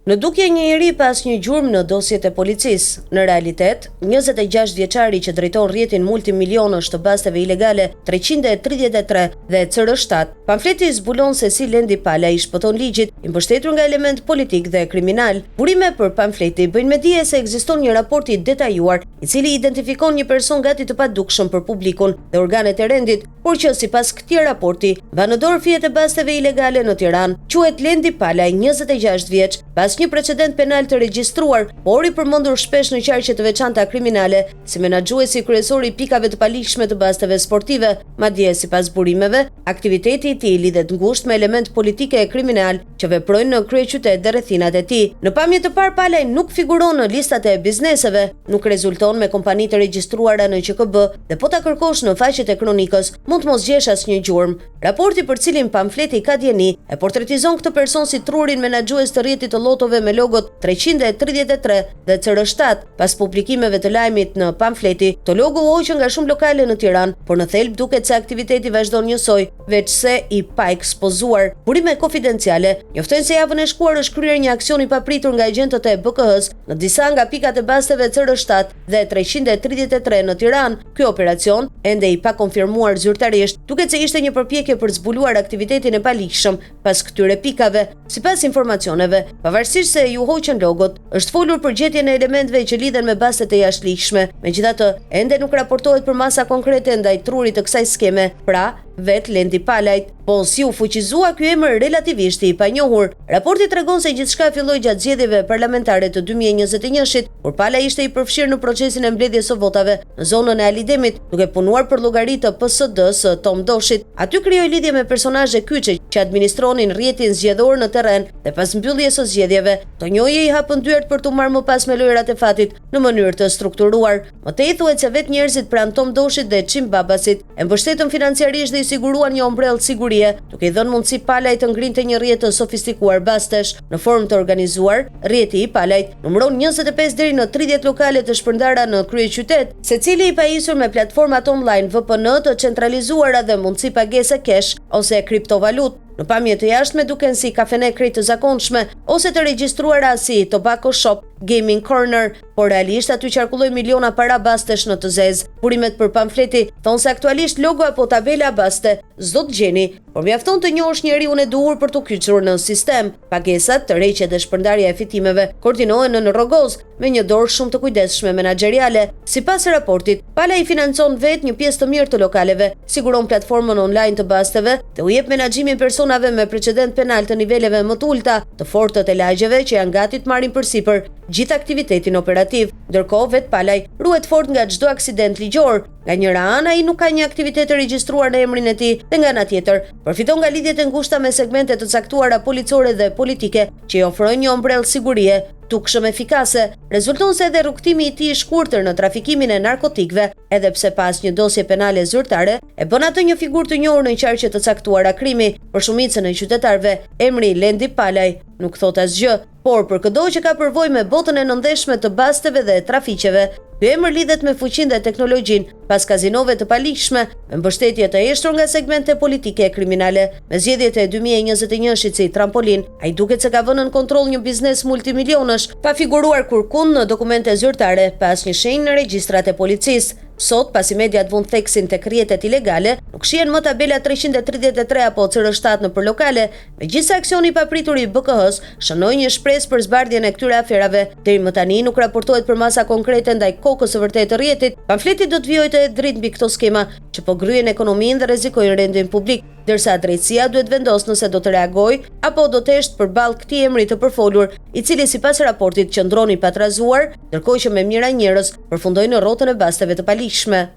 Në dukje një i ri pas një gjurmë në dosjet e policisë. Në realitet, 26 vjeçari që drejton rrjetin multimilionësh të basteve ilegale 333 dhe CR7, pamfleti zbulon se si Lendi Pala i shpëton ligjit, i mbështetur nga element politik dhe kriminal. Burime për pamfleti bëjnë me dije se ekziston një raport i detajuar, i cili identifikon një person gati të padukshëm për publikun dhe organet e rendit, por që sipas këtij raporti, mban në dorë fijet e basteve ilegale në Tiranë. Quhet Lendi Pala, 26 vjeç, pas një precedent penal të regjistruar, por i përmendur shpesh në qarqe të veçanta kriminale, si menaxhuesi kryesor i pikave të paligjshme të basteve sportive. Madje sipas burimeve, aktiviteti i tij lidhet ngushtë me element politike e kriminal që veprojnë në kryeqytet dhe rrethinat e tij. Në pamje të parë, Palaj nuk figuron në listat e bizneseve, nuk rezulton me kompani të regjistruara në QKB dhe po ta kërkosh në faqet e kronikës, mund të mos gjesh asnjë gjurmë. Raporti për cilin pamfleti ka dieni e portretizon këtë person si trurin menaxhues të rrjetit të lotove me logot 333 dhe CR7. Pas publikimeve të lajmit në pamfleti, të logo u hoqën nga shumë lokale në Tiranë, por në thelb duket se aktiviteti vazhdon njësoj, veçse i pa ekspozuar. Burime konfidenciale njoftojnë se javën e shkuar është kryer një aksion i papritur nga agentët e BK-s në disa nga pikat e basteve CR7 dhe 333 në Tiranë. Ky operacion, ende i pa konfirmuar zyrtarisht, duket se ishte një përpjekje për zbuluar aktivitetin e paligjshëm pas këtyre pikave. Sipas informacioneve, pavarësisht se ju hoqën logot, është folur për gjetjen e elementeve që lidhen me bastet e jashtëligjshme. Megjithatë, ende nuk raportohet për masa konkrete ndaj trurit të kësaj skeme, pra vet Lendi Palajt. Po si u fuqizua ky emër relativisht i panjohur? Raporti tregon se gjithçka filloi gjatë zgjedhjeve parlamentare të 2021-shit, kur Pala ishte i përfshirë në procesin e mbledhjes së votave në zonën e Alidemit, duke punuar për llogari të PSD-s së Tom Doshit. Aty krijoi lidhje me personazhe kyçe që administronin rrjetin zgjedhor në terren dhe pas mbylljes së zgjedhjeve, Tonjoje i hapën dyert për të marrë më pas me lojrat e fatit në mënyrë të strukturuar. Më tej thuhet se vetë njerëzit pranë Tom Doshit dhe Çim Babasit e mbështetën financiarisht dhe i siguruan një ombrell sigurie, duke i dhënë mundësi Palajt të ngrinte një rrjet të sofistikuar bastesh. Në formë të organizuar, rrjeti i Palajt numëron 25 deri në 30 lokale të shpërndara në kryeqytet, secili i pajisur me platformat online VPN të centralizuara dhe mundësi pagese cash ose kriptovalutë. Në pamje të jashtme duken si kafene krejt të zakonshme ose të regjistruara si Tobacco Shop, Gaming Corner, por realisht aty qarkulloi miliona para bastesh në të zezë. Burimet për pamfleti thonë se aktualisht logo apo tabela baste s'do të gjeni, por mjafton të njohësh njeriun e duhur për të kyçur në sistem. Pagesat, tërheqjet dhe shpërndarja e fitimeve koordinohen në Rogoz me një dorë shumë të kujdesshme menaxheriale. Sipas raportit, Pala i financon vetë një pjesë të mirë të lokaleve, siguron platformën online të basteve dhe u jep menaxhimin personave me precedent penal të niveleve më të ulta, të fortët e lagjeve që janë gati të marrin përsipër gjithë aktivitetin operativ. Ndërkohë vet Palaj ruhet fort nga çdo aksident ligjor. Nga njëra anë ai nuk ka një aktivitet të regjistruar në emrin e tij, dhe nga ana tjetër përfiton nga lidhjet e ngushta me segmente të caktuara policore dhe politike që i ofrojnë një ombrell sigurie tukshëm efikase. Rezulton se edhe rrugtimi i tij i shkurtër në trafikimin e narkotikëve, edhe pse pas një dosje penale zyrtare, e bën atë një figurë të njohur në qarqe të caktuara krimi. Për shumicën e qytetarëve, emri Lendi Palaj nuk thot asgjë, por për çdo që ka përvojë me botën e nëndeshme të basteve dhe trafiqeve, ky emër lidhet me fuqinë dhe teknologjinë, pas kazinove të paligjshme, me mbështetje të eshtur nga segmente politike e kriminale. Me zgjedhjet e 2021-shit si trampolin, ai duket se ka vënë në kontroll një biznes multimilionësh, pa figuruar kurkund në dokumente zyrtare, pas një shenjë në regjistrat e policisë. Sot, pasi mediat vënë theksin tek rrjetet ilegale, nuk shihen më tabela 333 apo CR7 në përlokale. Megjithëse aksioni i papritur i BK-s shënoi një shpresë për zbardhjen e këtyre aferave, deri më tani nuk raportohet për masa konkrete ndaj kokës së vërtetë të rrjetit. Pamfleti do të vijojë të dritë mbi këto skema që po gryen ekonominë dhe rrezikojnë rendin publik, ndërsa drejtësia duhet vendos nëse do të reagojë apo do të heshtë përballë këtij emri të përfolur, i cili sipas raportit qëndron i patrazuar, ndërkohë që me mira njerëz përfundoi në rrotën e basteve të paligjshme.